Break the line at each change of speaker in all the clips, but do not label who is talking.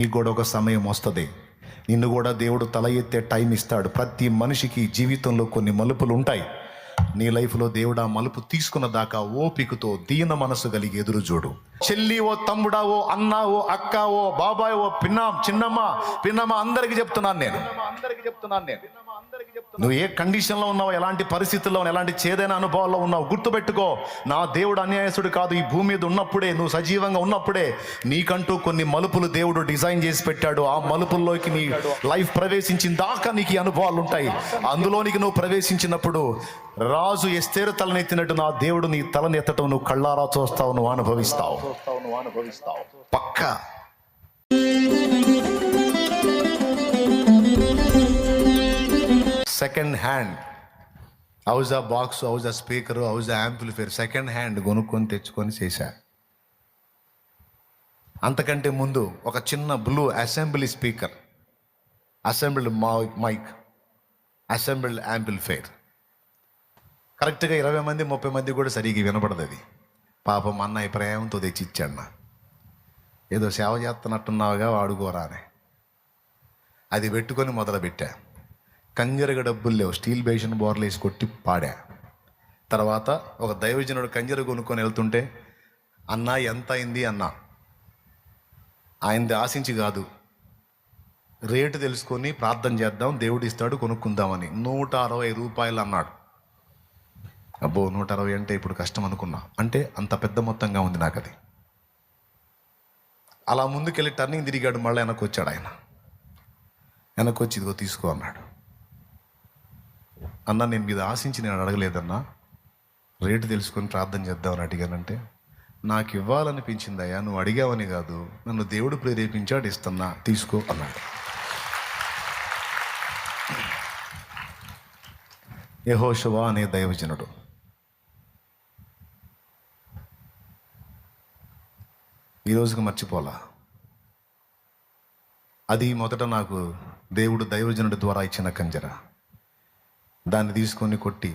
నీకు కూడా ఒక సమయం వస్తుంది, నిన్ను కూడా దేవుడు తల ఎత్తే టైం ఇస్తాడు. ప్రతి మనిషికి జీవితంలో కొన్ని మలుపులు ఉంటాయి. నీ లైఫ్లో దేవుడు ఆ మలుపు తీసుకున్న దాకా ఓపికతో దీన మనసు కలిగి ఎదురు చూడు. చెల్లి ఓ తమ్ముడా, ఓ అన్న, ఓ అక్క, ఓ బాబాయ్, ఓ పిన్నమ్మ అందరికి చెప్తున్నాను నేను. నువ్వు ఏ కండిషన్లో ఉన్నావు, ఎలాంటి పరిస్థితుల్లో ఉన్నావు, ఎలాంటి చేదైన అనుభవాల్లో ఉన్నావు, గుర్తుపెట్టుకో, నా దేవుడు అన్యాయసుడు కాదు. ఈ భూమి మీద ఉన్నప్పుడే, నువ్వు సజీవంగా ఉన్నప్పుడే నీకంటూ కొన్ని మలుపులు దేవుడు డిజైన్ చేసి పెట్టాడు. ఆ మలుపుల్లోకి నీ లైఫ్ ప్రవేశించిన దాకా నీకు ఈ అనుభవాలు ఉంటాయి. అందులోనికి నువ్వు ప్రవేశించినప్పుడు రాజు ఎస్తేరు తలనెత్తినట్టు నా దేవుడు నీ తలనెత్తటం నువ్వు కళ్ళారా చూస్తావు, నువ్వు అనుభవిస్తావు పక్కా. సెకండ్ హ్యాండ్ హౌజ్ ఆ బాక్స్, హౌజ్ ఆ స్పీకరు, హౌజ్ ఆ యాంప్లిఫైర్ సెకండ్ హ్యాండ్ కొనుక్కొని తెచ్చుకొని చేశా. అంతకంటే ముందు ఒక చిన్న blue assembly speaker, assembled mike, assembled amplifier. కరెక్ట్గా 20 మంది 30 మంది కూడా సరిగ్గా వినపడదు. అది పాపం అన్నయ్య ప్రేమతో తెచ్చి ఇచ్చాడు. ఏదో సేవ చేస్తున్నట్టున్నావుగా వాడుకోరా అని అది పెట్టుకొని మొదలుపెట్టా. కంజరగ డబ్బులు లేవు, స్టీల్ బేషన్ బోర్లు వేసి కొట్టి పాడా. తర్వాత ఒక దైవజనుడు కంజర కొనుక్కొని వెళ్తుంటే, అన్నా ఎంత అయింది అన్నా. ఆయనది ఆశించి కాదు, రేటు తెలుసుకొని ప్రార్థన చేద్దాం, దేవుడు ఇస్తాడు కొనుక్కుందామని. 160 రూపాయలు అన్నాడు. అబ్బో 160 అంటే ఇప్పుడు కష్టం అనుకున్నా. అంటే అంత పెద్ద మొత్తంగా ఉంది నాకు అది. అలా ముందుకెళ్ళి టర్నింగ్ తిరిగాడు, మళ్ళీ వెనక్కి వచ్చాడు. ఆయన వెనక్కి వచ్చి ఇదిగో తీసుకో అన్నాడు. అన్న నేను మీద ఆశించి నేను అడగలేదన్నా, రేటు తెలుసుకొని ప్రార్థన చేద్దామని అడిగానంటే, నాకు ఇవ్వాలనిపించిందయ్యా, నువ్వు అడిగావని కాదు, నన్ను దేవుడు ప్రేరేపించాడు, ఇస్తున్నా తీసుకో అన్నాడు. యెహోషువ అనే దైవజనుడు. ఈరోజుకి మర్చిపోలా. అది మొదట నాకు దేవుడు దైవజనుడి ద్వారా ఇచ్చిన కంజర. దాన్ని తీసుకొని కొట్టి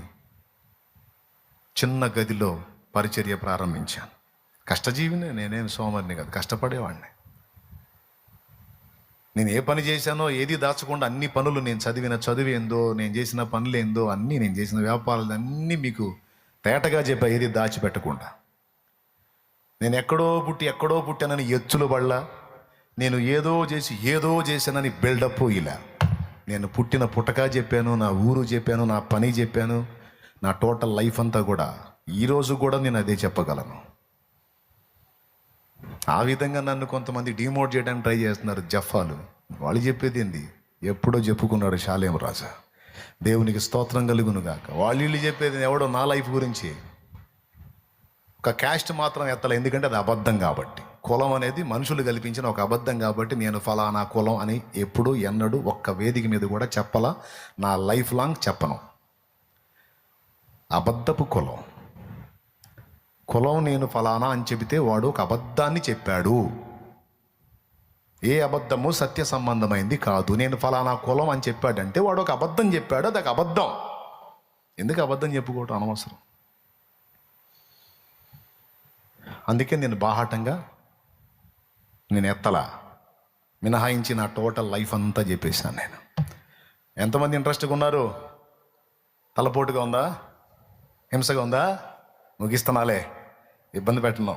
చిన్న గదిలో పరిచర్య ప్రారంభించాను. కష్టజీవిని, నేనేం సోమరిని కాదు, కష్టపడేవాడిని. నేను ఏ పని చేశానో ఏది దాచకుండా అన్ని పనులు, నేను చదివిన చదువు ఏందో, నేను చేసిన పనులు ఏందో అన్నీ, నేను చేసిన వ్యాపారాలు అన్నీ మీకు తేటగా చెప్పా, ఏది దాచిపెట్టకుండా. నేను ఎక్కడో పుట్టానని ఎచ్చులు పడలా, నేను ఏదో చేశానని బిల్డప్ ఇలా. నేను పుట్టిన పుట్టక చెప్పాను, నా ఊరు చెప్పాను, నా పని చెప్పాను, నా టోటల్ లైఫ్ అంతా కూడా. ఈరోజు కూడా నేను అదే చెప్పగలను. ఆ విధంగా నన్ను కొంతమంది డిమోట్ చేయడానికి ట్రై చేస్తున్నారు జఫాలు. వాళ్ళు చెప్పేది ఏంది, ఎప్పుడో చెప్పుకున్నాడు షాలేం రాజా, దేవునికి స్తోత్రం కలుగును గాక. వాళ్ళు చెప్పేది ఎవడో నా లైఫ్ గురించి. ఒక క్యాస్ట్ మాత్రం ఎత్తలే, ఎందుకంటే అది అబద్ధం కాబట్టి. కులం అనేది మనుషులు కల్పించిన ఒక అబద్ధం కాబట్టి నేను ఫలానా కులం అని ఎప్పుడు ఎన్నడూ ఒక్క వేదిక మీద కూడా చెప్పలా, నా లైఫ్ లాంగ్ చెప్పను. అబద్ధపు కులం నేను ఫలానా అని చెబితే వాడు ఒక అబద్ధాన్ని చెప్పాడు. ఏ అబద్ధము సత్య సంబంధమైంది కాదు. నేను ఫలానా కులం అని చెప్పాడంటే వాడు ఒక అబద్ధం చెప్పాడు, అది ఒక అబద్ధం. ఎందుకు అబద్ధం చెప్పుకోవటం అనవసరం. అందుకే నేను బాహాటంగా నేను ఎత్తలా, మినహాయించి నా టోటల్ లైఫ్ అంతా చెప్పేశాను నేను. ఎంతమంది ఇంట్రెస్ట్గా ఉన్నారు? తలపోటుగా ఉందా, హింసగా ఉందా? ముగిస్తున్నాలే, ఇబ్బంది పెట్టను.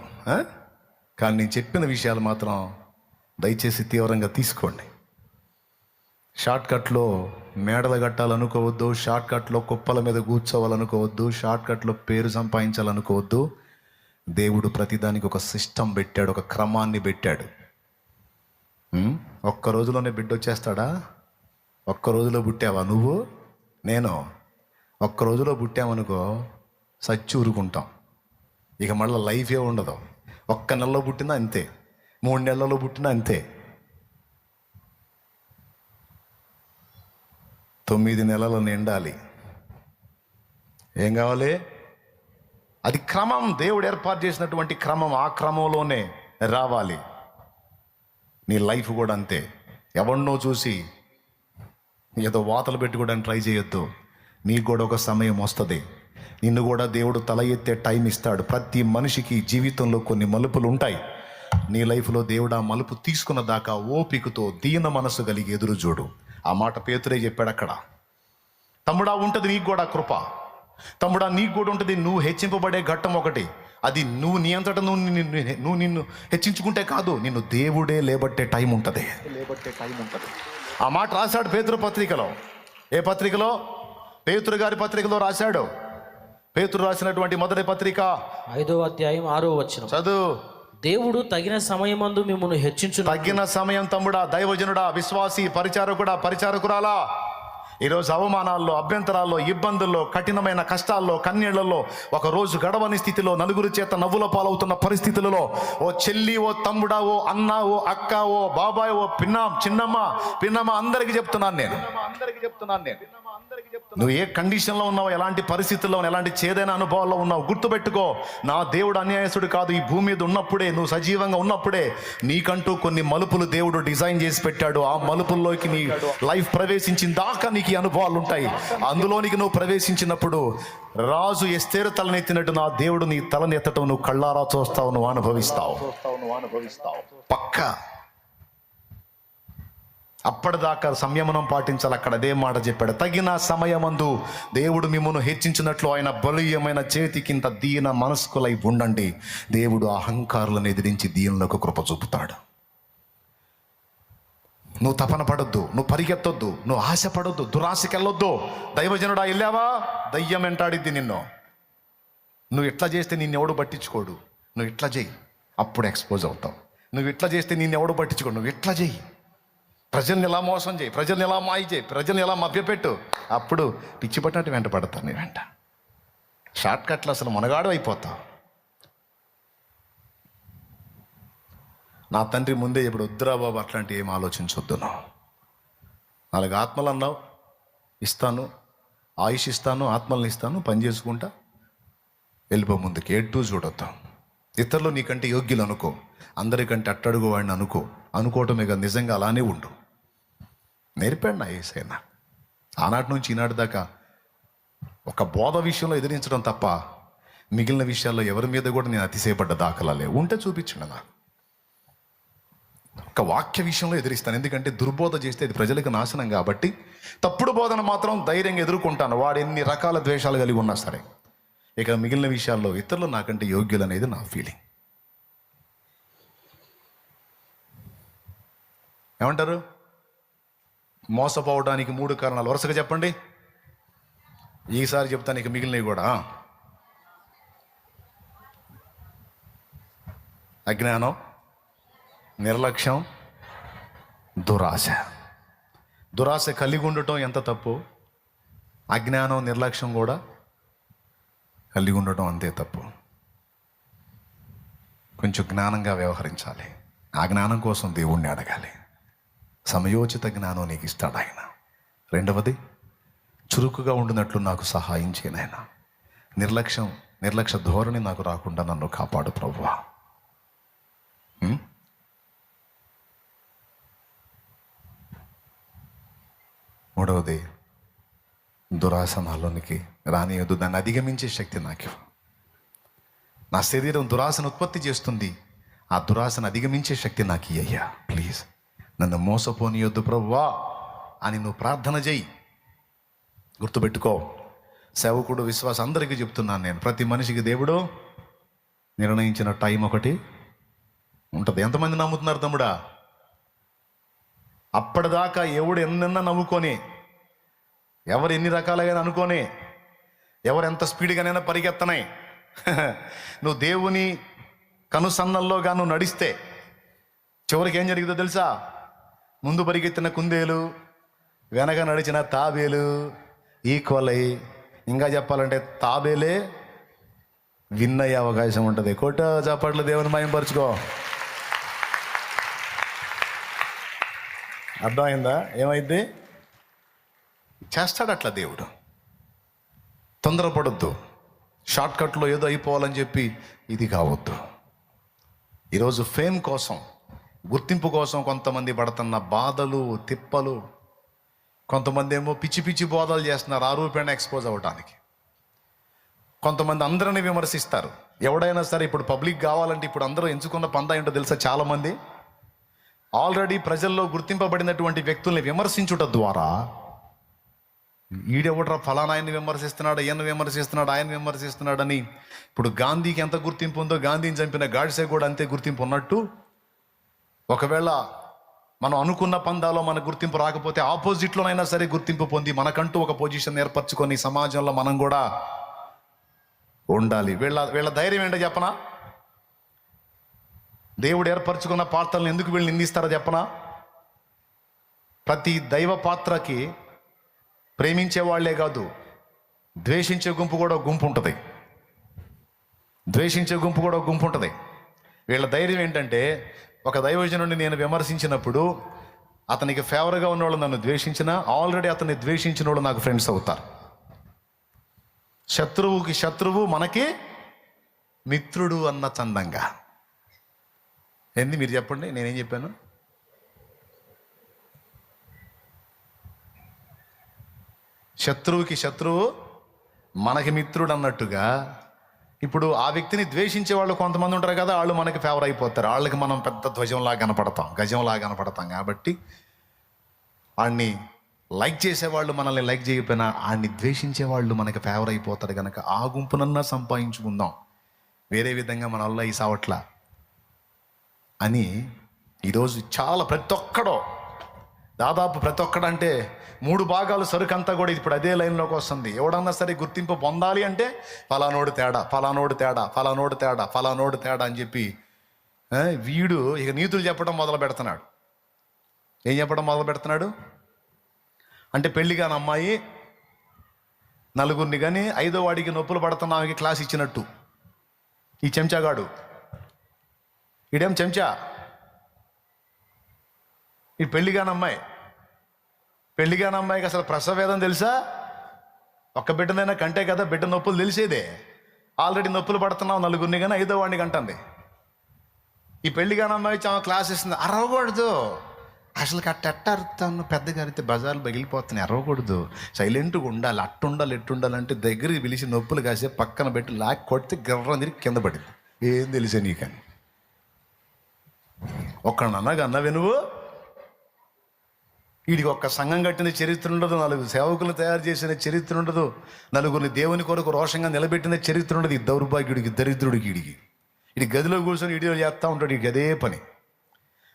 కానీ నేను చెప్పిన విషయాలు మాత్రం దయచేసి తీవ్రంగా తీసుకోండి. షార్ట్కట్లో మేడలు కట్టాలనుకోవద్దు, షార్ట్కట్లో కుప్పల మీద కూర్చోవాలనుకోవద్దు, షార్ట్కట్లో పేరు సంపాదించాలనుకోవద్దు. దేవుడు ప్రతిదానికి ఒక సిస్టమ్ పెట్టాడు, ఒక క్రమాన్ని పెట్టాడు. ఒక్క రోజులోనే బిడ్డ వచ్చేస్తాడా? ఒక్క రోజులో పుట్టావా నువ్వు, నేను? ఒక్క రోజులో పుట్టామనుకో సచ్చి ఊరుకుంటాం, ఇక మళ్ళీ లైఫే ఉండదు. ఒక్క నెలలో పుట్టినా అంతే, 3 నెలల్లో పుట్టినా అంతే, 9 నెలలు నిండాలి. ఏం కావాలి? అది క్రమం, దేవుడు ఏర్పాటు చేసినటువంటి క్రమం. ఆ క్రమంలోనే రావాలి. నీ లైఫ్ కూడా అంతే. ఎవరినో చూసి ఏదో వాతలు పెట్టుకోవడానికి ట్రై చేయొద్దు. నీకు కూడా ఒక సమయం వస్తుంది, నిన్ను కూడా దేవుడు తల ఎత్తే టైం ఇస్తాడు. ప్రతి మనిషికి జీవితంలో కొన్ని మలుపులు ఉంటాయి. నీ లైఫ్లో దేవుడు ఆ మలుపు తీసుకున్న దాకా ఓపికతో దీన మనసు కలిగి ఎదురు చూడు. ఆ మాట పేతురే చెప్పాడు అక్కడ. తమ్ముడా, ఉంటుంది నీకు కూడా కృప. తమ్ముడా, నీకు కూడా ఉంటుంది నువ్వు హెచ్చింపబడే ఘట్టం ఒకటి. అది నువ్వు నీ అంతటా నువ్వు నిన్ను హెచ్చించుకుంటే కాదు, నిన్ను దేవుడే లేబట్టే టైం ఉంటుంది. ఆ మాట రాశాడు పేతురు పత్రికలో. ఏ పత్రికలో? పేతురు గారి పత్రికలో రాశాడు. పేతురు రాసినటువంటి మొదటి పత్రిక
5వ అధ్యాయం 6వ వచనం
చదువు.
దేవుడు తగిన సమయమందు మిమ్మల్ని హెచ్చించు.
తగిన సమయం తమ్ముడా, దైవజనుడా, విశ్వాసి, పరిచారకుడా, పరిచారకురాలా, ఈరోజు అవమానాల్లో, అభ్యంతరాల్లో, ఇబ్బందుల్లో, కఠినమైన కష్టాల్లో, కన్నీళ్లలో, ఒక రోజు గడవని స్థితిలో, నలుగురి చేత నవ్వుల పాలవుతున్న పరిస్థితులలో, ఓ చెల్లి, ఓ తమ్ముడా, ఓ అన్న, ఓ అక్క, ఓ బాబాయ్, ఓ పిన్నమ్మ అందరికీ చెప్తున్నాను నేను. నువ్వు ఏ కండిషన్లో ఉన్నావు, ఎలాంటి పరిస్థితుల్లో, ఎలాంటి చేదైన అనుభవాల్లో ఉన్నావు, గుర్తుపెట్టుకో, నా దేవుడు అన్యాయసుడు కాదు. ఈ భూమి మీద ఉన్నప్పుడే, నువ్వు సజీవంగా ఉన్నప్పుడే నీకంటూ కొన్ని మలుపులు దేవుడు డిజైన్ చేసి పెట్టాడు. ఆ మలుపుల్లోకి నీ లైఫ్ ప్రవేశించిన దాకా నీకు ఈ అనుభవాలు ఉంటాయి. అందులోనికి నువ్వు ప్రవేశించినప్పుడు రాజు ఎస్తేరు తలనెత్తినట్టు నా దేవుడు నీ తలనెత్తటం నువ్వు కళ్ళారా చూస్తావు, నువ్వు అనుభవిస్తావు పక్కా. అప్పటిదాకా సంయమనం పాటించాలి. అక్కడ అదే మాట చెప్పాడు. తగిన సమయమందు దేవుడు మిమ్మల్ని హెచ్చించినట్లు ఆయన బలీయమైన చేతికింత దీన మనస్కులై ఉండండి. దేవుడు అహంకారులను ఎదిరించి దీనులకు కృప చూపుతాడు. నువ్వు తపన పడొద్దు, నువ్వు పరిగెత్తొద్దు, నువ్వు ఆశపడొద్దు, దురాశకి వెళ్ళొద్దు. దైవజనుడా వెళ్ళావా, దయ్యం వెంటాడిద్ది నిన్ను. నువ్వు ఇట్లా చేస్తే నిన్నెవడు పట్టించుకోడు, నువ్వు ఇట్లా చెయ్యి, అప్పుడు ఎక్స్పోజ్ అవుతావు. నువ్వు ఇట్లా చేస్తే నిన్నెవడు పట్టించుకోడు, నువ్వు ఇట్లా చెయ్యి. ప్రజల్ని ఎలా మోసం చేయి, ప్రజల్ని ఎలా మాయ చేయి, ప్రజల్ని ఎలా మభ్యపెట్టు, అప్పుడు పిచ్చి పట్టినట్టు వెంట పడతాను నీ వెంట. షార్ట్ కట్లు అసలు మునగాడు అయిపోతావు. నా తండ్రి ముందే ఇప్పుడు వద్దురా బాబు అట్లాంటి ఏం ఆలోచించొద్దు. 4 ఆత్మలు అన్నావు, ఇస్తాను, ఆయుష్ ఇస్తాను, ఆత్మల్ని ఇస్తాను, పని చేసుకుంటా వెళ్ళిపో ముందుకి. ఎటు చూడొద్దాం. ఇతరులు నీకంటే యోగ్యులు అనుకో, అందరికంటే అట్టడుగు వాడిని అనుకోవటమే కదా, నిజంగా అలానే ఉండు. నేర్పాడు నా యేసయ్య. ఆనాటి నుంచి ఈనాటి దాకా ఒక బోధ విషయంలో ఎదిరించడం తప్ప మిగిలిన విషయాల్లో ఎవరి మీద కూడా నేను అతిశయపడ్డ దాఖలాలే. ఉంటే చూపించండి నాకు. ఒక వాక్య విషయంలో ఎదిరిస్తాను, ఎందుకంటే దుర్బోధ చేస్తే అది ప్రజలకు నాశనం కాబట్టి. తప్పుడు బోధన మాత్రం ధైర్యంగా ఎదుర్కొంటాను, వాడు ఎన్ని రకాల ద్వేషాలు కలిగి ఉన్నా సరే. ఇక మిగిలిన విషయాల్లో ఇతరులు నాకంటే యోగ్యులు అనేది నా ఫీలింగ్. ఏమంటారు? మోసపోవడానికి 3 కారణాలు వరుసగా చెప్పండి. ఈసారి చెప్తాను, ఇక మిగిలినవి కూడా. అజ్ఞానం, నిర్లక్ష్యం, దురాశ. దురాశ కలిగి ఉండటం ఎంత తప్పు, అజ్ఞానం, నిర్లక్ష్యం కూడా కలిగి ఉండటం అంతే తప్పు. కొంచెం జ్ఞానంగా వ్యవహరించాలి. ఆ జ్ఞానం కోసం దేవుణ్ణి అడగాలి. సమయోచిత జ్ఞానం నీకు ఇస్తాడు ఆయన. 2వది, చురుకుగా ఉండినట్లు నాకు సహాయం చేయను ఆయన. నిర్లక్ష్య ధోరణి నాకు రాకుండా నన్ను కాపాడు ప్రభువా. 3వది, దురాశ నాలోనికి రానియొద్దు, దాన్ని అధిగమించే శక్తి నాకు. నా శరీరం దురాశను ఉత్పత్తి చేస్తుంది, ఆ దురాశను అధిగమించే శక్తి నాకు ఇయ్యా ప్లీజ్. నన్ను మోసపోనియొద్దు ప్రభువా అని నువ్వు ప్రార్థన చేయి. గుర్తుపెట్టుకో, సేవకుడు, విశ్వాసం అందరికీ చెప్తున్నాను నేను, ప్రతి మనిషికి దేవుడు నిర్ణయించిన టైం ఒకటి ఉంటుంది. ఎంతమంది నమ్ముతున్నారు తమ్ముడా? అప్పటిదాకా ఎవడు ఎన్నన్నా నమ్ముకొని, ఎవరు ఎన్ని రకాలుగా అనుకొని, ఎవరు ఎంత స్పీడ్గానైనా పరిగెత్తనాయి, నువ్వు దేవుని కనుసన్నల్లో గాను నడిస్తే చివరికి ఏం జరిగిందో తెలుసా? ముందు పరిగెత్తిన కుందేలు, వెనక నడిచిన తాబేలు ఈక్వల్ అయ్యి, ఇంకా చెప్పాలంటే తాబేలే విన్ అయ్యే అవకాశం ఉంటుంది. కొట్ట చప్పట్లు దేవుని మయంపరుచుకో. అర్థమైందా? ఏమైంది? చేస్తాడు అట్లా దేవుడు. తొందరపడొద్దు, షార్ట్కట్లో ఏదో అయిపోవాలని చెప్పి ఇది కావద్దు. ఈరోజు ఫేమ్ కోసం, గుర్తింపు కోసం కొంతమంది పడుతున్న బాధలు, తిప్పలు, కొంతమంది ఏమో పిచ్చి పిచ్చి బోధలు చేస్తున్నారు ఆ రూపేణ ఎక్స్పోజ్ అవ్వడానికి. కొంతమంది అందరిని విమర్శిస్తారు. ఎవడైనా సరే ఇప్పుడు పబ్లిక్ కావాలంటే ఇప్పుడు అందరూ ఎంచుకున్న పందా ఏంటో తెలుసా? చాలామంది ఆల్రెడీ ప్రజల్లో గుర్తింపబడినటువంటి వ్యక్తుల్ని విమర్శించుట ద్వారా ఈడెవడ్రా ఫలానా ఆయన్ని విమర్శిస్తున్నాడు, ఈయన విమర్శిస్తున్నాడు, ఆయన విమర్శిస్తున్నాడని. ఇప్పుడు గాంధీకి ఎంత గుర్తింపు ఉందో గాంధీని చంపిన గాడ్సే కూడా అంతే గుర్తింపు ఉన్నట్టు, ఒకవేళ మనం అనుకున్న పందాలో మన గుర్తింపు రాకపోతే ఆపోజిట్లోనైనా సరే గుర్తింపు పొంది మనకంటూ ఒక పొజిషన్ ఏర్పరచుకొని సమాజంలో మనం కూడా ఉండాలి. వీళ్ళ ధైర్యం ఏంటో చెప్పనా? దేవుడు ఏర్పరచుకున్న పాత్రలను ఎందుకు వీళ్ళు నిందిస్తారో చెప్పనా? ప్రతి దైవ పాత్రకి ప్రేమించే వాళ్ళే కాదు, ద్వేషించే గుంపు కూడా గుంపు ఉంటుంది. వీళ్ళ ధైర్యం ఏంటంటే, ఒక దైవజనుడిని నేను విమర్శించినప్పుడు అతనికి ఫేవర్గా ఉన్నవాళ్ళు నన్ను ద్వేషించినా ఆల్రెడీ అతన్ని ద్వేషించిన వాళ్ళు నాకు ఫ్రెండ్స్ అవుతారు. శత్రువుకి శత్రువు మనకి మిత్రుడు అన్న చందంగా. ఏంది మీరు చెప్పండి, నేనేం చెప్పాను? శత్రువుకి శత్రువు మనకి మిత్రుడు అన్నట్టుగా ఇప్పుడు ఆ వ్యక్తిని ద్వేషించే వాళ్ళు కొంతమంది ఉంటారు కదా, వాళ్ళు మనకి ఫేవర్ అయిపోతారు. వాళ్ళకి మనం పెద్ద ధ్వజంలా కనపడతాం, గజంలా కనపడతాం. కాబట్టి వాడిని లైక్ చేసేవాళ్ళు మనల్ని లైక్ చేయకపోయినా ఆడిని ద్వేషించే వాళ్ళు మనకి ఫేవర్ అయిపోతారు. కనుక ఆ గుంపునన్నా సంపాదించుకుందాం, వేరే విధంగా మన వల్ల ఈ సావట్ల అని ఈరోజు చాలా దాదాపు ప్రతి ఒక్కడంటే 3 భాగాలు సరుకంతా కూడా ఇప్పుడు అదే లైన్లోకి వస్తుంది. ఎవడన్నా సరే గుర్తింపు పొందాలి అంటే ఫలానోడు తేడా అని చెప్పి వీడు ఇక నీతులు చెప్పడం మొదలు పెడుతున్నాడు. ఏం చెప్పడం మొదలు పెడుతున్నాడు అంటే, పెళ్లి కాని అమ్మాయి నలుగురిని కానీ 5వ వాడికి నొప్పులు పడుతున్న ఆమెకి క్లాస్ ఇచ్చినట్టు ఈ చెంచాగాడు. ఈడేం చెంచా, ఈ పెళ్లి కాని అమ్మాయికి అసలు ప్రసవేదం తెలుసా? ఒక్క బిడ్డనైనా కంటే కదా బిడ్డ నొప్పులు తెలిసేదే. ఆల్రెడీ నొప్పులు పడుతున్నావు నలుగురిని కానీ 5వ వాడిని కంటుంది. ఈ పెళ్లి కాని అమ్మాయి చాలా క్లాస్ ఇస్తుంది. అరవకూడదు, అసలు అరుతాను, పెద్దగా అరితే బజార్లు పగిలిపోతున్నాయి, అరవకూడదు, సైలెంట్గా ఉండాలి, అట్టుండాలి ఎట్టుండాలంటే దగ్గరికి పిలిచి నొప్పులు కాసే పక్కన పెట్టి లాక్ కొడితే గర్రం తిరిగి కింద పడింది. ఏం తెలిసే నీకని ఒక్కడన్నాగా అన్నవే నువ్వు. వీడికి ఒక్క సంఘం కట్టిన చరిత్ర ఉండదు, 4 సేవకులు తయారు చేసిన చరిత్ర ఉండదు, నలుగురిని దేవుని కొరకు రోషంగా నిలబెట్టిన చరిత్ర ఉండదు. ఈ దౌర్భాగ్యుడికి, దరిద్రుడికి, వీడి గదిలో కూర్చొని వీడియోలు చేస్తూ ఉంటాడు. వీడికి అదే పని.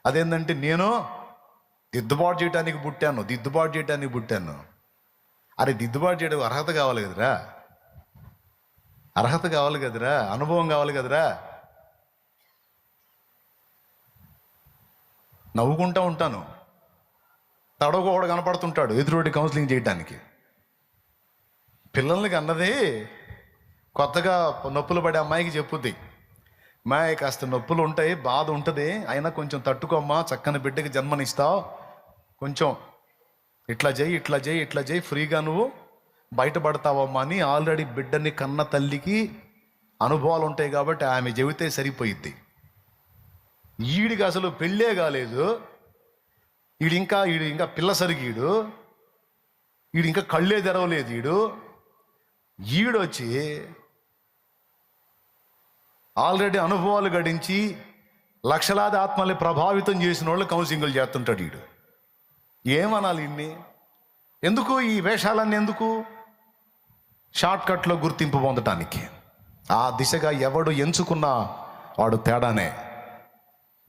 అదేంటంటే, నేను దిద్దుబాటు చేయడానికి పుట్టాను. అరే దిద్దుబాటు చేయడం అర్హత కావాలి కదరా, అనుభవం కావాలి కదరా. నవ్వుకుంటూ ఉంటాను, తడవకోడు కనపడుతుంటాడు ఎదురుడి కౌన్సిలింగ్ చేయడానికి. పిల్లలకి అన్నది కొత్తగా నొప్పులు పడే అమ్మాయికి చెప్పుద్ది, అమ్మాయి కాస్త నొప్పులు ఉంటాయి, బాధ ఉంటుంది, అయినా కొంచెం తట్టుకోమ్మా, చక్కని బిడ్డకి జన్మనిస్తావు, కొంచెం ఇట్లా చేయి ఫ్రీగా నువ్వు బయటపడతావమ్మా అని ఆల్రెడీ బిడ్డని కన్న తల్లికి అనుభవాలు ఉంటాయి కాబట్టి ఆమె చెబితే సరిపోయిద్ది. ఈడికి అసలు పెళ్ళే కాలేదు, ఈడు ఇంకా పిల్ల సరిగీడు, ఈడు ఇంకా కళ్ళే తెరవలేదు. ఈడొచ్చి ఆల్రెడీ అనుభవాలు గడించి లక్షలాది ఆత్మల్ని ప్రభావితం చేసిన వాళ్ళు కౌన్సిలింగ్లు చేస్తుంటాడు. ఈడు ఏమనాలి ఇన్ని? ఎందుకు ఈ వేషాలన్నీ? ఎందుకు? షార్ట్కట్లో గుర్తింపు పొందటానికి. ఆ దిశగా ఎవడు ఎంచుకున్నా వాడు తేడానే.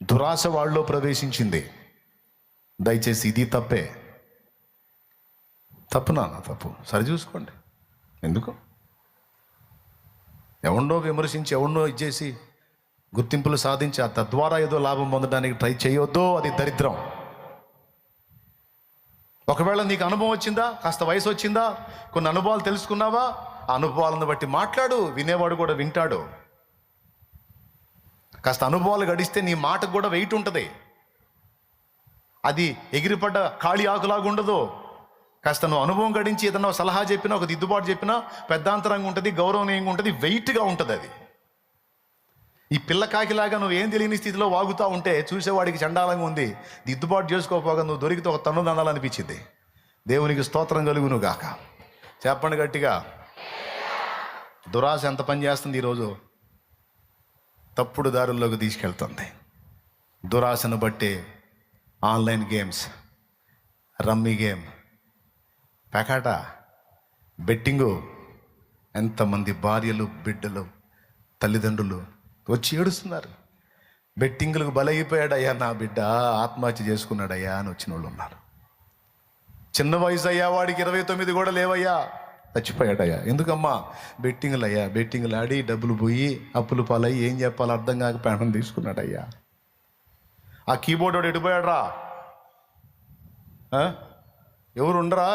దురాశ వాళ్ళలో ప్రవేశించింది. దయచేసి ఇది తప్పు నాన్న, తప్పు సరి చూసుకోండి. ఎందుకు ఎవరినో విమర్శించి ఎవరినో ఇచ్చేసి గుర్తింపులు సాధించి తద్వారా ఏదో లాభం పొందడానికి ట్రై చేయొద్దు, అది దరిద్రం. ఒకవేళ నీకు అనుభవం వచ్చిందా, కాస్త వయసు వచ్చిందా, కొన్ని అనుభవాలు తెలుసుకున్నావా, ఆ అనుభవాలను బట్టి మాట్లాడు, వినేవాడు కూడా వింటాడు. కాస్త అనుభవాలు గడిస్తే నీ మాటకు కూడా వెయిట్ ఉంటుంది. అది ఎగిరిపడ్డ ఖాళీ ఆకులాగా ఉండదు. కాస్త నువ్వు అనుభవం గడించి ఏదన్నా సలహా చెప్పినా, ఒక దిద్దుబాటు చెప్పినా పెద్దాంతరంగా ఉంటుంది, గౌరవనీయంగా ఉంటుంది, వెయిట్గా ఉంటుంది. అది ఈ పిల్ల కాకిలాగా నువ్వు ఏం తెలియని స్థితిలో వాగుతూ ఉంటే చూసేవాడికి చండాలంగా ఉంది. దిద్దుబాటు చేసుకోపోగా నువ్వు దొరికితే ఒక తన్ను దండాలనిపించింది. దేవునికి స్తోత్రం కలుగును గాక. చెప్పండి గట్టిగా. దురాశ ఎంత పని చేస్తుంది ఈరోజు? తప్పుడు దారుల్లోకి తీసుకెళ్తుంది. దురాశను బట్టి ఆన్లైన్ గేమ్స్, రమ్మీ గేమ్, పెకాట, బెట్టింగు. ఎంతమంది భార్యలు, బిడ్డలు, తల్లిదండ్రులు వచ్చి ఏడుస్తున్నారు. బెట్టింగులకు బలైపోయాడయ్యా నా బిడ్డ, ఆత్మహత్య చేసుకున్నాడయ్యా అని వచ్చిన వాళ్ళు ఉన్నారు. చిన్న వయసు అయ్యా, వాడికి 29 కూడా లేవయ్యా, చచ్చిపోయాడయ్యా. ఎందుకమ్మా? బెట్టింగులు అయ్యా, బెట్టింగులు ఆడి డబ్బులు పోయి అప్పులు పాలయ్యి ఏం చెప్పాలో అర్థం కాక ప్రాణం తీసుకున్నాడయ్యా. ఆ కీబోర్డ్ వాడు ఎడిపోయాడు రా, ఎవరు ఉండరా?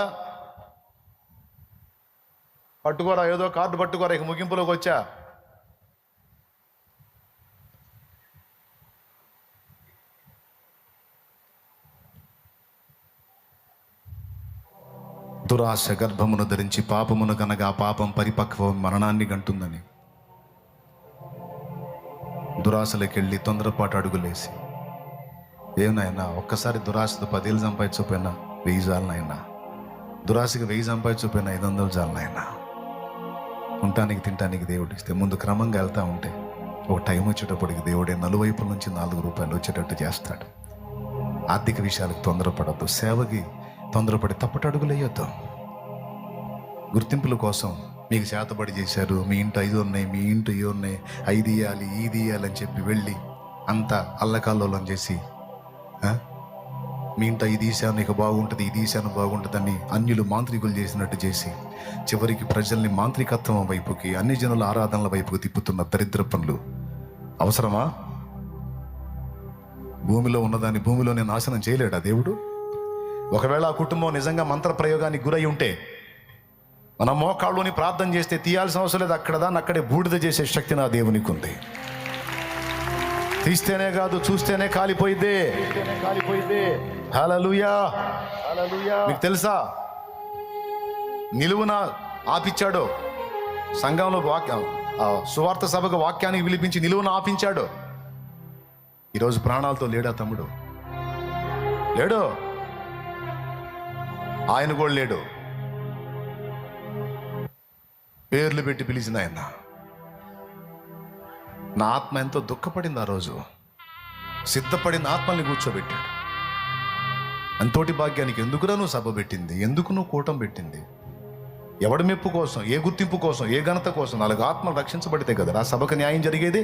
పట్టుకోరా, ఏదో కార్డు పట్టుకోరా, ఇక ముగింపులోకి వచ్చా. దురాశ గర్భమును ధరించి పాపమును కనగా పాపం పరిపక్వం మరణాన్ని గంటుందని దురాశలకెళ్ళి తొందరపాటు అడుగులేసి, ఏమన్నాయన్నా ఒక్కసారి దురాశతో 10 ఏళ్ళు సంపాదించకపోయినా 1000 చాలనైనా, దురాశకి 1000 సంపాదించకపోయినా 500 చాలనైనా, ఉండటానికి తినటానికి దేవుడు ఇస్తే ముందు క్రమంగా వెళ్తా ఉంటే ఒక టైం వచ్చేటప్పటికి దేవుడే నలువైపుల నుంచి 4 రూపాయలు వచ్చేటట్టు చేస్తాడు. ఆర్థిక విషయాలకు తొందరపడద్దు, సేవకి తొందరపడి తప్పటి అడుగులు వేయొద్దు. గుర్తింపుల కోసం మీకు చేతబడి చేశారు, మీ ఇంటి 5 ఉన్నాయి, మీ ఇంటి ఇవి ఉన్నాయి, 5 ఇవ్వాలి, ఇది ఇవ్వాలి అని చెప్పి వెళ్ళి అంత అల్లకాల్లోలం చేసి, మీ ఇంట ఇది ఈశాను ఇక బాగుంటుంది, ఇది ఈశాను బాగుంటుందని అన్యులు మాంత్రికులు చేసినట్టు చేసి చివరికి ప్రజల్ని మాంత్రికత్వం వైపుకి, అన్ని జనుల ఆరాధనల వైపుకి తిప్పుతున్న దరిద్ర పనులు అవసరమా? భూమిలో ఉన్నదాన్ని భూమిలోనే నాశనం చేయలేడా దేవుడు? ఒకవేళ ఆ కుటుంబం నిజంగా మంత్ర ప్రయోగానికి గురై ఉంటే మన మోకాళ్ళుని ప్రార్థన చేస్తే తీయాల్సిన అవసరం లేదు, అక్కడ దాన్ని అక్కడే బూడిద చేసే శక్తి నా దేవునికి ఉంది. తీస్తేనే కాదు, చూస్తేనే కాలిపోయిద్దే. హల్లెలూయా. మీకు తెలుసా, నిలువున ఆపించాడు సంఘంలో సువార్త సభకు వాక్యానికి పిలిపించి నిలువున ఆపించాడు. ఈరోజు ప్రాణాలతో లేడా తమ్ముడు? లేడు, ఆయన కూడా లేడు. పేర్లు పెట్టి పిలిచిన ఆయన. నా ఆత్మ ఎంతో దుఃఖపడింది ఆ రోజు. సిద్ధపడిన ఆత్మల్ని కూర్చోబెట్టాడు. అంతోటి భాగ్యానికి ఎందుకురా నువ్వు సభ పెట్టింది, ఎందుకు నువ్వు కూటం పెట్టింది? ఎవడి మెప్పు కోసం, ఏ గుర్తింపు కోసం, ఏ ఘనత కోసం? 4 ఆత్మలు రక్షించబడితే కదా ఆ సభకు న్యాయం జరిగేది.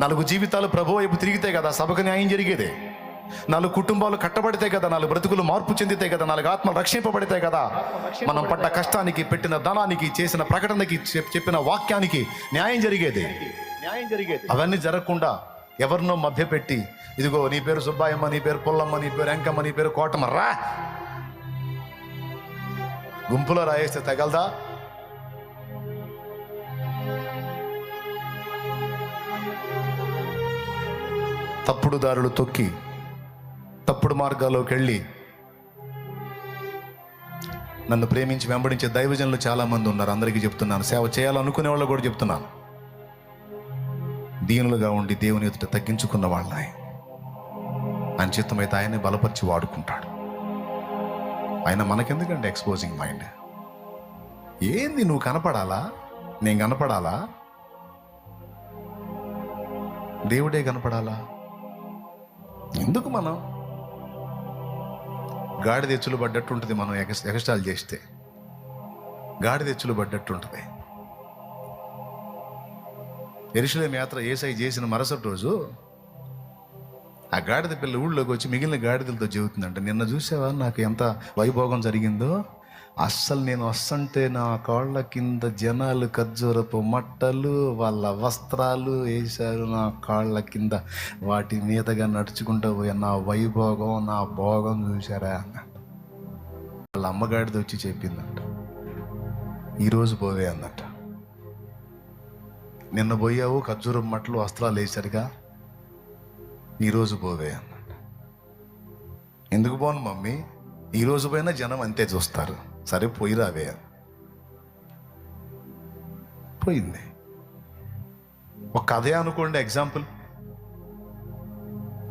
4 జీవితాలు ప్రభు వైపు తిరిగితే కదా సభకు న్యాయం జరిగేది. 4 కుటుంబాలు కట్టబడితే కదా, 4 బ్రతుకులు మార్పు చెందితే కదా, 4 ఆత్మలు రక్షింపబడితే కదా. మనం పడ్డ కష్టానికి, పెట్టిన ధనానికి, చేసిన ప్రకటనకి, చెప్పిన వాక్యానికి న్యాయం జరిగేది. అవన్నీ జరగకుండా ఎవరినో మభ్యపెట్టి, ఇదిగో నీ పేరు సుబ్బాయమ్మ, నీ పేరు పుల్లమ్మ, నీ పేరు ఎంకమ్మ, నీ పేరు కోటమ్మ రా, గుంపులో రాయేస్తే తగలదా? తప్పుడు దారులు తొక్కి తప్పుడు మార్గాల్లోకి వెళ్ళి నన్ను ప్రేమించి వెంబడించే దైవజనులు చాలా మంది ఉన్నారు. అందరికీ చెప్తున్నాను, సేవ చేయాలనుకునే వాళ్ళు కూడా చెప్తున్నాను. దీనులుగా ఉండి దేవుని ఎదుట తగ్గించుకున్న వాళ్ళని ఆయన చిత్తమైతే ఆయనే బలపరిచి వాడుకుంటాడు. ఆయన మనకెందుకంటే ఎక్స్పోజింగ్ మైండ్. ఏంది నువ్వు కనపడాలా, నేను కనపడాలా, దేవుడే కనపడాలా? ఎందుకు? మనం గాడిద ఎచ్చులు పడ్డట్టు ఉంటుంది. మనం ఎగస్టాల్ చేస్తే గాడిద ఎచ్చులు పడ్డట్టు ఉంటుంది. యెరూషలేము యాత్ర యేసయ్య చేసిన మరుసటి రోజు ఆ గాడిద పిల్ల ఊళ్ళోకి వచ్చి మిగిలిన గాడిదలతో చెబుతుందంట, నిన్న చూసావా నాకు ఎంత వైభోగం జరిగిందో? అస్సలు నేను వస్తుంటే నా కాళ్ళ కింద జనాలు ఖర్జూరపు మట్టలు, వాళ్ళ వస్త్రాలు వేశారు నా కాళ్ళ కింద, వాటి మీదగా నడుచుకుంటూ పోయా నా వైభోగం, నా భోగం చూశారా అన్నట్టు. వాళ్ళ అమ్మగాడిది వచ్చి చెప్పిందంట, ఈరోజు పోవే అన్నట్ట. నిన్న పోయావు, ఖర్జూరపు మట్టలు వస్త్రాలు వేశారుగా, ఈరోజు పోవే అన్నట్ట. ఎందుకు పోను మమ్మీ? ఈరోజు పోయినా జనం అంతే చూస్తారు. సరే పోయి రావే. పోయింది. ఒక కథే అనుకోండి, ఎగ్జాంపుల్.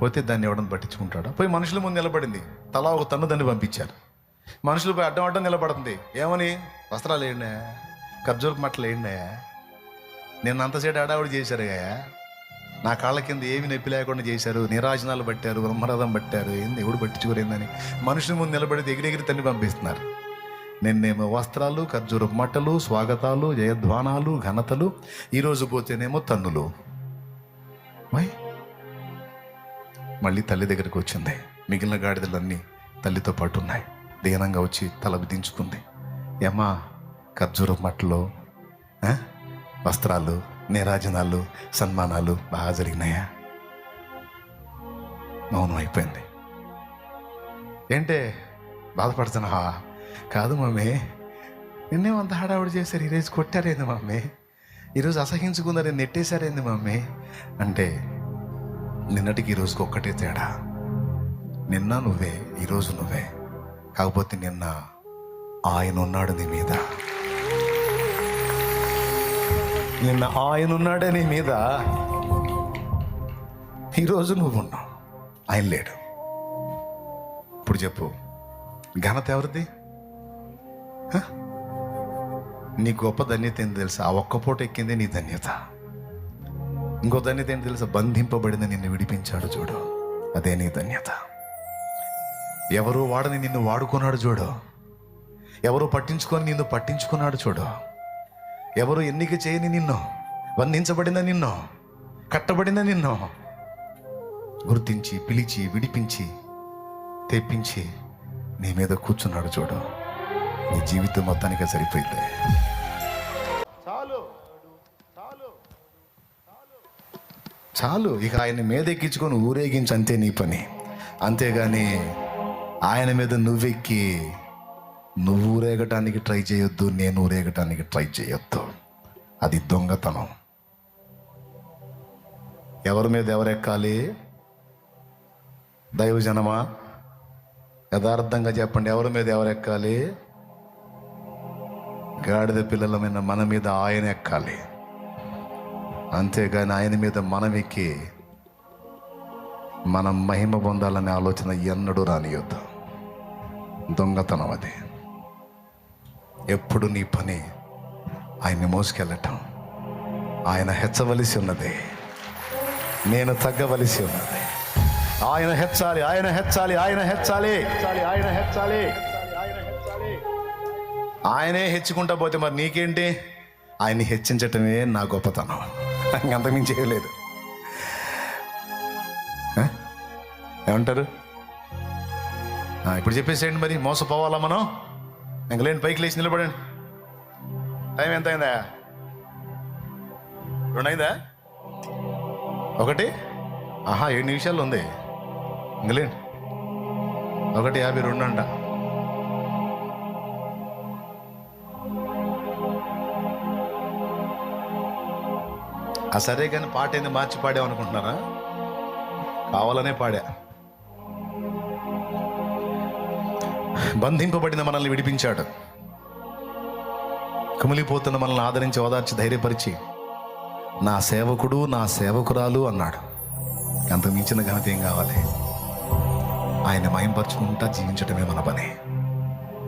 పోతే దాన్ని ఎవడని పట్టించుకుంటాడా? పోయి మనుషుల ముందు నిలబడింది, తలా ఒక తన్ను దాన్ని పంపించారు. మనుషులు పోయి అడ్డం నిలబడుతుంది. ఏమని? వస్త్రాలు ఏండే, ఖర్జూరపు మట్టలు ఏండే, నిన్న అంతసేపు హడావుడి చేశారు కదా, నా కాళ్ళ కింద ఏమి నొప్పి లేకుండా చేశారు, నీరాజనాలు పట్టారు, బ్రహ్మరథం పట్టారు, ఏంది ఎవడు పట్టించుకోరేందని మనుషుల ముందు నిలబడి ఎగిరెగిరి తన్ని పంపిస్తున్నారు. నిన్నేమో వస్త్రాలు, ఖర్జూరపు మట్టలు, స్వాగతాలు, జయధ్వానాలు, ఘనతలు, ఈరోజు పోతేనేమో తన్నులు. మళ్ళీ తల్లి దగ్గరికి వచ్చింది. మిగిలిన గాడిదలన్నీ తల్లితో పాటు ఉన్నాయి. దీనంగా వచ్చి తల దించుకుంది. ఏమ్మా, ఖర్జూరపు మట్టలు, వస్త్రాలు, నీరాజనాలు, సన్మానాలు బాగా జరిగినాయా? మౌనం అయిపోయింది. ఏంటే బాధపడుతున్నావా? కాదు మమ్మీ, నిన్నేమంత హడావుడి చేశారు, ఈరోజు కొట్టారేంది మమ్మీ, ఈరోజు అసహించుకున్నారే, నెట్టేశారేంది మమ్మీ అంటే, నిన్నటికి ఈరోజుకి ఒక్కటే తేడా. నిన్న నువ్వే, ఈరోజు నువ్వే. కాకపోతే నిన్న ఆయన ఉన్నాడు నీ మీద, నిన్న ఆయన ఉన్నాడే నీ మీద, ఈరోజు నువ్వు ఉన్నావు, ఆయన లేడు. ఇప్పుడు చెప్పు, ఘనత ఎవరిది? నీ గొప్ప ధన్యత ఏంటి తెలుసా? ఆ ఒక్క పూట ఎక్కిందే నీ ధన్యత. ఇంకో ధన్యత ఏంటి తెలుసా? బంధింపబడింది నిన్ను విడిపించాడు చూడు, అదే నీ ధన్యత. ఎవరు వాడని నిన్ను వాడుకున్నాడు చూడు, ఎవరు పట్టించుకొని నిన్ను పట్టించుకున్నాడు చూడు, ఎవరు ఎన్నిక చేయని నిన్ను, బంధించబడిన నిన్ను, కట్టబడిన నిన్ను గుర్తించి, పిలిచి, విడిపించి, తెప్పించి నీ మీద కూర్చున్నాడు చూడు. నీ జీవితం మొత్తానికి సరిపోయింది. చాలు చాలు చాలు, ఇక ఆయన మీద ఎక్కించుకొని ఊరేగించి, అంతే నీ పని. అంతేగాని ఆయన మీద నువ్వెక్కి నువ్వు ఊరేగటానికి ట్రై చేయొద్దు, నేను ఊరేగటానికి ట్రై చేయొద్దు. అది దొంగతనం. ఎవరి మీద ఎవరెక్కాలి? దైవజనమా, యథార్థంగా చెప్పండి, ఎవరి మీద ఎవరెక్కాలి? గాడిద పిల్లలమైన మన మీద ఆయన ఎక్కాలి. అంతేగాని ఆయన మీద మనం ఎక్కి మనం మహిమ పొందాలనే ఆలోచన ఎన్నడూ రానియొద్దు. దొంగతనం అది. ఎప్పుడు నీ పని ఆయన్ని మోసుకెళ్ళటం. ఆయన హెచ్చవలసి ఉన్నది, నేను తగ్గవలసి ఉన్నది. ఆయన హెచ్చాలి, ఆయన హెచ్చాలి, ఆయన హెచ్చాలి, ఆయన హెచ్చాలి. ఆయనే హెచ్చుకుంటా పోతే మరి నీకేంటి? ఆయన్ని హెచ్చించటమే నా గొప్పతనం, అంతకుమించి చేయలేదు. ఏమంటారు? ఇప్పుడు చెప్పేసేయండి మరి, మోసపోవాలా మనం? ఇంకలేండి, పైకి లేచి నిలబడండి. టైం ఎంత అయిందా? 2 అయిందా? 1? 7 నిమిషాలు ఉంది. ఇంకలేండి, 1:52 అంట. సరే కానీ పాట ఏంది మార్చి పాడామనుకుంటున్నారా? కావాలనే పాడా. బంధింపబడిన మనల్ని విడిపించాడు. కుమిలిపోతున్న మనల్ని ఆదరించి, ఓదార్చి, ధైర్యపరిచి నా సేవకుడు, నా సేవకురాలు అన్నాడు. అంతకు మించిన ఘనత ఏం కావాలి? ఆయన మహిమపరుచుకుంటా జీవించటమే మన పని.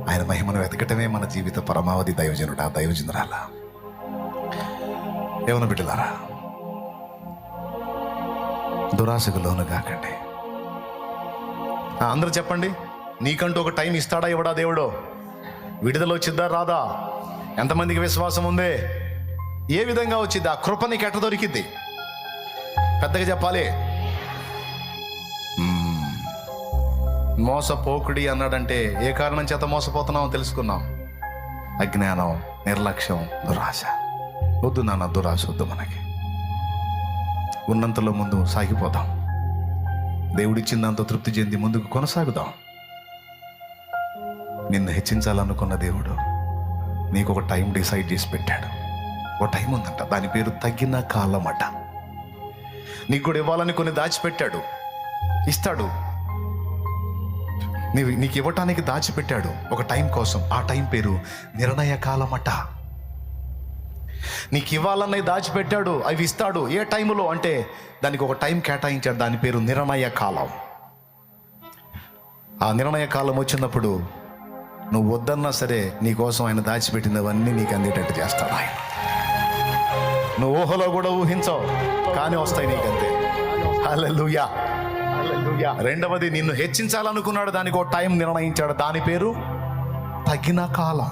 ఆయన మహిమను వెతకటమే మన జీవిత పరమావధి. దైవజనుడా, దైవజనురాలా, ఏమన్నా బిడ్డలారా, దురాశకు లోను కాకండి. అందరూ చెప్పండి, నీకంటూ ఒక టైం ఇస్తాడా ఇవ్వడా దేవుడు? విడుదల వచ్చిద్దా రాదా? ఎంతమందికి విశ్వాసం ఉంది? ఏ విధంగా వచ్చింది? ఆ కృప నీకు ఎట్ట దొరికిద్ది? పెద్దగా చెప్పాలి. మోసపోకుడి అన్నాడంటే ఏ కారణం చేత మోసపోతున్నామో తెలుసుకున్నాం. అజ్ఞానం, నిర్లక్ష్యం, దురాశ. వద్దు నాన్న, దురాశ వద్దు మనకి. ఉన్నంతలో ముందు సాగిపోదాం. దేవుడిచ్చిందంత తృప్తి చెంది ముందుకు కొనసాగుదాం. నిన్ను హెచ్చించాలనుకున్న దేవుడు నీకు ఒక టైం డిసైడ్ చేసి పెట్టాడు. ఒక టైం ఉందంట, దాని పేరు తగిన కాలం అట. నీకు కూడా ఇవ్వాలని కొన్ని దాచిపెట్టాడు, ఇస్తాడు. నీకు ఇవ్వటానికి దాచిపెట్టాడు ఒక టైం కోసం. ఆ టైం పేరు నిర్ణయ కాలం అట. నీకు ఇవ్వాలన్నవి దాచిపెట్టాడు, అవి ఇస్తాడు. ఏ టైంలో అంటే దానికి ఒక టైం కేటాయించాడు, దాని పేరు నిర్ణయ కాలం. ఆ నిర్ణయ కాలం వచ్చినప్పుడు నువ్వు వద్దన్నా సరే నీ కోసం ఆయన దాచిపెట్టినవన్నీ నీకు అందేటట్టు చేస్తాడు ఆయన. నువ్వు ఊహలో కూడా ఊహించవు, కానీ వస్తాయి నీకంతే. హల్లెలూయా. రెండవది, నిన్ను హెచ్చించాలనుకున్నాడు, దానికి ఒక టైం నిర్ణయించాడు. దాని పేరు తగిన కాలం.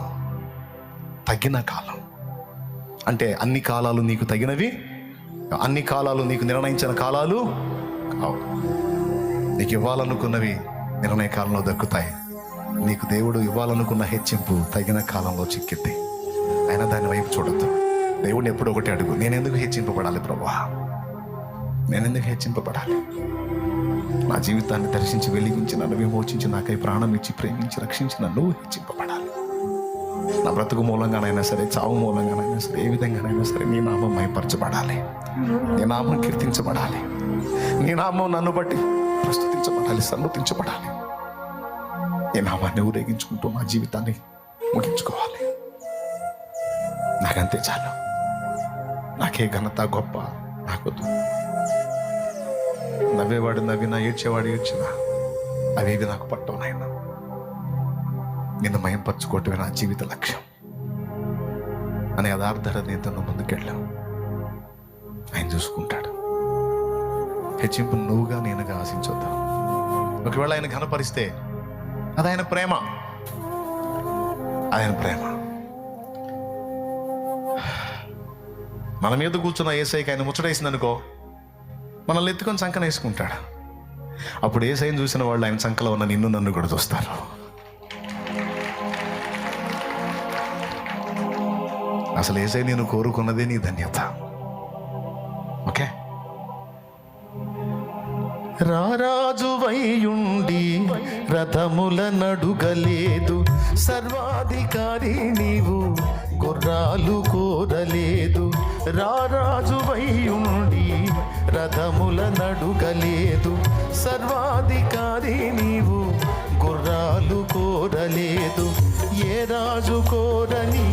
తగిన కాలం అంటే అన్ని కాలాలు నీకు తగినవి, అన్ని కాలాలు నీకు నిర్ణయించిన కాలాలు కావు. నీకు ఇవ్వాలనుకున్నవి నిర్ణయ కాలంలో దక్కుతాయి. నీకు దేవుడు ఇవ్వాలనుకున్న హెచ్చింపు తగిన కాలంలో చిక్కింది. అయినా దాని వైపు చూడద్దు. దేవుడిని ఎప్పుడు ఒకటి అడుగు, నేనెందుకు హెచ్చింపబడాలి ప్రభువా? నేనెందుకు హెచ్చింపబడాలి? నా జీవితాన్ని దర్శించి వెలిగించి నన్ను విమోచించి నాకై ప్రాణం ఇచ్చి ప్రేమించి రక్షించి నన్ను హెచ్చింపబడాలి. నా బ్రతుకు మూలంగానైనా సరే, చావు మూలంగానైనా సరే, ఏ విధంగానైనా సరే నీ నామం మహిమపరచబడాలి, నీ నామం కీర్తించబడాలి, నీ నామం నన్ను బట్టి ప్రస్తుతించబడాలి, సన్నుతించబడాలి. నీ నామాన్ని ఊరేగించుకుంటూ నా జీవితాన్ని ముగించుకోవాలి. నాకంతే చాలు. నాకే ఘనత గొప్ప నాకొద్దు. నవ్వేవాడు నవ్వినా, ఏడ్చేవాడు ఏడ్చినా అవేవి నాకు పట్టవు నాయనా. నిన్ను మయంపరచుకోవటమే నా జీవిత లక్ష్యం అనే యథార్థ హృదయంతో ముందుకెళ్ళాం. ఆయన చూసుకుంటాడు. హెచ్చింపు నువ్వుగా నేనుగా ఆశించొద్దాం. ఒకవేళ ఆయన ఘనపరిస్తే అది ఆయన ప్రేమ, ఆయన ప్రేమ. మన మీద కూర్చున్న ఏసైకి ఆయన ముచ్చటేసిందనుకో, మనల్ని ఎత్తుకొని సంకన వేసుకుంటాడు. అప్పుడు ఏసైని చూసిన వాళ్ళు ఆయన సంకలో ఉన్న నిన్ను నన్ను కూడా చూస్తారు. అసలు ఏసై నేను కోరుకున్నదే నీ ధన్యత. ఓకే. రారాజువైయుండి రథముల నడుగలేదు, సర్వాధికారి నీవు గుర్రాలు కోరలేదు. రారాజువైయుండి రథముల నడుగలేదు, సర్వాధికారి నీవు గుర్రాలు కోరలేదు. ఏ రాజు కోరని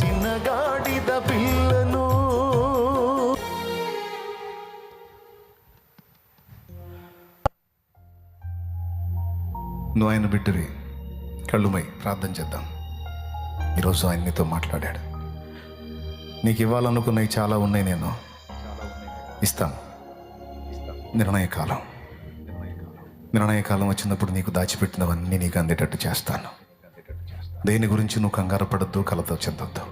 చిన్నగాడిద పిల్లను. నువ్వు ఆయన బిడ్డవి, కళ్ళుమై ప్రార్థన చేద్దాం. ఈరోజు ఆయన నీతో మాట్లాడాడు. నీకు ఇవ్వాలనుకున్నవి చాలా ఉన్నాయి, నేను ఇస్తాను. నిర్ణయకాలం వచ్చినప్పుడు నీకు దాచిపెట్టినవన్నీ నీకు అందేటట్టు చేస్తాను. దేని గురించి నువ్వు కంగారు పడద్దు, కలత చెందొద్దు.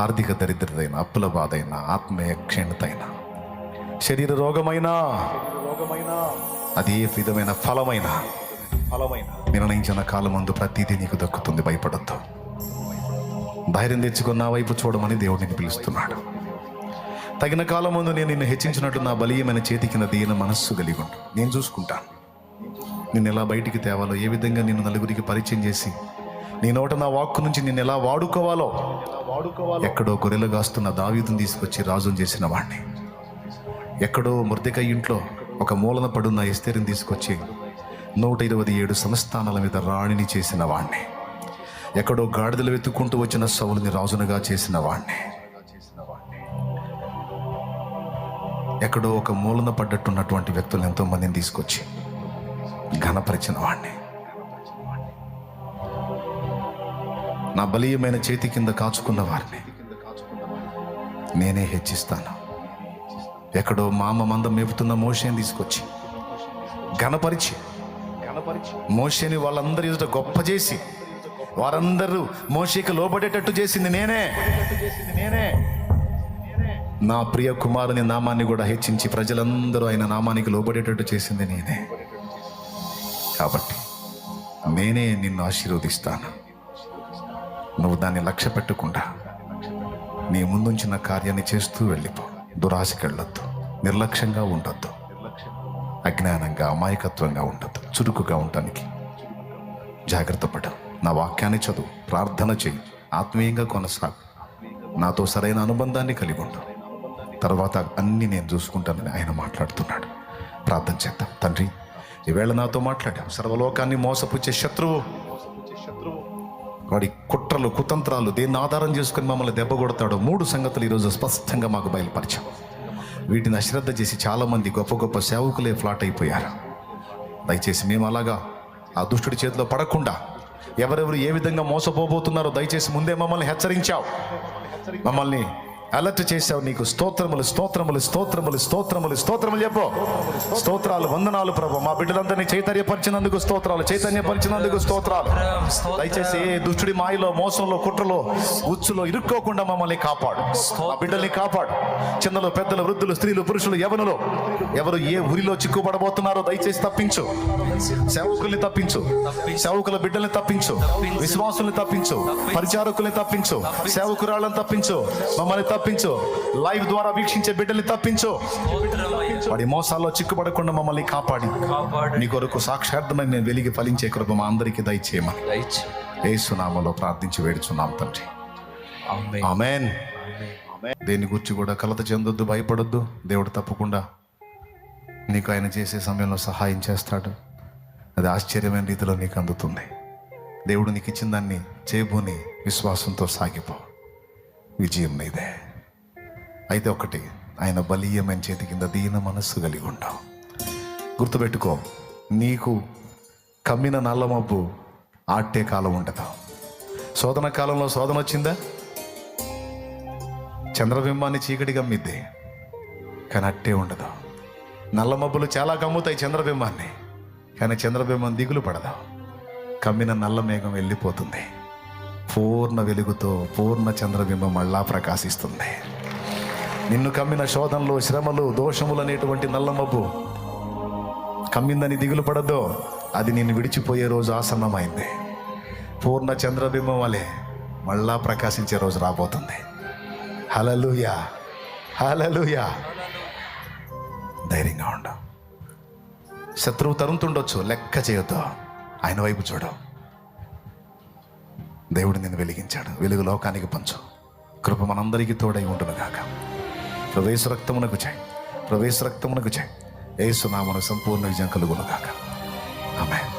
ఆర్థిక దరిద్రతైన, అప్పుల బాధైన, ఆత్మీయ క్షీణతైన, శరీర రోగమైనా, అది ఏ విధమైన ఫలమైన నిర్ణయించిన కాలం ముందు ప్రతిదీ నీకు దక్కుతుంది. భయపడద్దు. ధైర్యం తెచ్చుకున్న వైపు చూడమని దేవుడిని పిలుస్తున్నాడు. తగిన కాలం ముందు నేను నిన్ను హెచ్చించినట్టు నా బలీయమైన చేతి కింద దీన మనస్సు కలిగి ఉండు. నేను చూసుకుంటాను. నిన్ను ఎలా బయటికి తేవాలో, ఏ విధంగా నిన్ను నలుగురికి పరిచయం చేసి నీ నోట నా వాక్కు నుంచి నిన్ను ఎలా వాడుకోవాలో. ఎక్కడో గొర్రెలు కాస్తున్న దావీదుని తీసుకొచ్చి రాజును చేసిన వాడిని, ఎక్కడో మొర్దెకై ఇంట్లో ఒక మూలన పడున్న ఎస్తేరుని తీసుకొచ్చి 127 సంస్థానాల మీద రాణిని చేసిన వాణ్ణి, ఎక్కడో గాడిదలు వెతుక్కుంటూ వచ్చిన సౌలుని రాజునుగా చేసిన వాణ్ణి, ఎక్కడో ఒక మూలన పడ్డట్టున్నటువంటి వ్యక్తులు ఎంతో మందిని తీసుకొచ్చి ఘనపరిచిన వాణ్ణి, నా బలీయమైన చేతి కింద కాచుకున్న వారిని నేనే హెచ్చిస్తాను. ఎక్కడో మామ మంద మేపుతున్న మోషేని తీసుకొచ్చి ఘనపరిచి మోషేని వాళ్ళందరి ఎదుట గొప్ప చేసి వారందరూ మోషేకి లోబడేటట్టు చేసింది నేనే. నా ప్రియ కుమారుని నామాన్ని కూడా హెచ్చించి ప్రజలందరూ ఆయన నామానికి లోబడేటట్టు చేసింది నేనే. కాబట్టి నేనే నిన్ను ఆశీర్వదిస్తాను. నువ్వు దాన్ని లక్ష్య పెట్టకుండా నీ ముందుంచిన కార్యాన్ని చేస్తూ వెళ్ళిపో. దురాశకెళ్ళొద్దు, నిర్లక్ష్యంగా ఉండొద్దు, అజ్ఞానంగా అమాయకత్వంగా ఉండొద్దు. చురుకుగా ఉండటానికి జాగ్రత్త పడు. నా వాక్యాన్ని చదువు, ప్రార్థన చేయి, ఆత్మీయంగా కొనసాగు, నాతో సరైన అనుబంధాన్ని కలిగి ఉండు. తర్వాత అన్నీ నేను చూసుకుంటానని ఆయన మాట్లాడుతున్నాడు. ప్రార్థన చేద్దాం. తండ్రి, ఈవేళ నాతో మాట్లాడావు. సర్వలోకాన్ని మోసపుచ్చే శత్రువు, వాడి కుట్రలు కుతంత్రాలు, దేన్ని ఆధారం చేసుకుని మమ్మల్ని దెబ్బ కొడతాడో 3 సంగతులు ఈరోజు స్పష్టంగా మాకు బయలుపరిచాం. వీటిని అశ్రద్ధ చేసి చాలామంది గొప్ప గొప్ప సేవకులే ఫ్లాట్ అయిపోయారు. దయచేసి మేము అలాగా ఆ దుష్టుడి చేతిలో పడకుండా ఎవరెవరు ఏ విధంగా మోసపోబోతున్నారో దయచేసి ముందే మమ్మల్ని హెచ్చరించావు. మమ్మల్ని అలర్ట్ చేశావు. నీకు స్తోత్రములు స్తోత్రములు స్తోత్రములు స్తోత్రములు స్తోత్రములు చెప్పు. స్తోత్రాలు, వందనాలు ప్రభు. మా బిడ్డలందరినీ చైతన్యపరిచినందుకు స్తోత్రాలు, చైతన్యపరిచినందుకు స్తోత్రాలు. దయచేసి ఏ దుష్టుడి మాయలో, మోసంలో, కుట్రలో, ఉచ్చులో ఇరుక్కోకుండా మమ్మల్ని కాపాడు. మా బిడ్డల్ని కాపాడు. చిన్నలు, పెద్దలు, వృద్ధులు, స్త్రీలు, పురుషులు, యవనులు ఎవరు ఏ ఊరిలో చిక్కుపడబోతున్నారో దయచేసి తప్పించు. సేవకుల్ని తప్పించు, సేవకుల బిడ్డల్ని తప్పించు, విశ్వాసుల్ని తప్పించు, పరిచారకుల్ని తప్పించు, సేవకురాళ్ళని తప్పించు, మమ్మల్ని తప్పించు. లైవ్ ద్వారా వీక్షించే బిడ్డల్ని తప్పించు. వాడి మోసాల్లో చిక్కుపడకుండా మమ్మల్ని కాపాడి నీ కొరకు సాక్షార్థమని నేను వెలిగి ఫలించే కృప మా అందరికీ దయచేయమని యేసు నామములో ప్రార్థించి వేడుచున్నాం తండ్రి. ఆమేన్. దేని గురించి కూడా కలత చెందొద్దు, భయపడొద్దు. దేవుడు తప్పకుండా నీకు ఆయన చేసే సమయంలో సహాయం చేస్తాడు. అది ఆశ్చర్యమైన రీతిలో నీకు అందుతుంది. దేవుడు నీకు ఇచ్చిన దాన్ని చేయబోని విశ్వాసంతో సాగిపో. విజయం నీదే. అయితే ఒకటి, ఆయన బలీయమైన చేతి కింద దీన మనస్సు కలిగి ఉంటావు. గుర్తుపెట్టుకో, నీకు కమ్మిన నల్లమబ్బు ఆట్టే కాలం ఉండదు. శోధన కాలంలో శోధన వచ్చిందా? చంద్రబింబాన్ని చీకటి గమ్మిద్ది, కానీ అట్టే ఉండదు. నల్ల మబ్బులు చాలా కమ్ముతాయి చంద్రబింబాన్ని, కానీ చంద్రబింబం దిగులు పడదు. కమ్మిన నల్ల మేఘం వెళ్ళిపోతుంది. పూర్ణ వెలుగుతో పూర్ణ చంద్రబింబం మళ్ళా ప్రకాశిస్తుంది. నిన్ను కమ్మిన శోధనలు, శ్రమలు, దోషములు అనేటువంటి నల్ల మబ్బు కమ్మిందని దిగులు పడద్దో. అది నిన్ను విడిచిపోయే రోజు ఆసన్నమైంది. పూర్ణ చంద్రబింబం వలె మళ్ళా ప్రకాశించే రోజు రాబోతుంది. హల్లెలూయా, హల్లెలూయా. ధైర్యంగా ఉండు. శత్రువు తరుముతుండొచ్చు, లెక్క చేయొద్దు. ఆయన వైపు చూడు. దేవుడు నిన్ను వెలిగించాడు. వెలుగు లోకానికి పంచు. కృప మనందరికీ తోడై ఉండును గాక. ప్రవేశ రక్తమునకు చేయి, ప్రవేశ రక్తమునకు చేయి. యేసు నామమున సంపూర్ణ విజయం కలుగును గాక. ఆమేన్.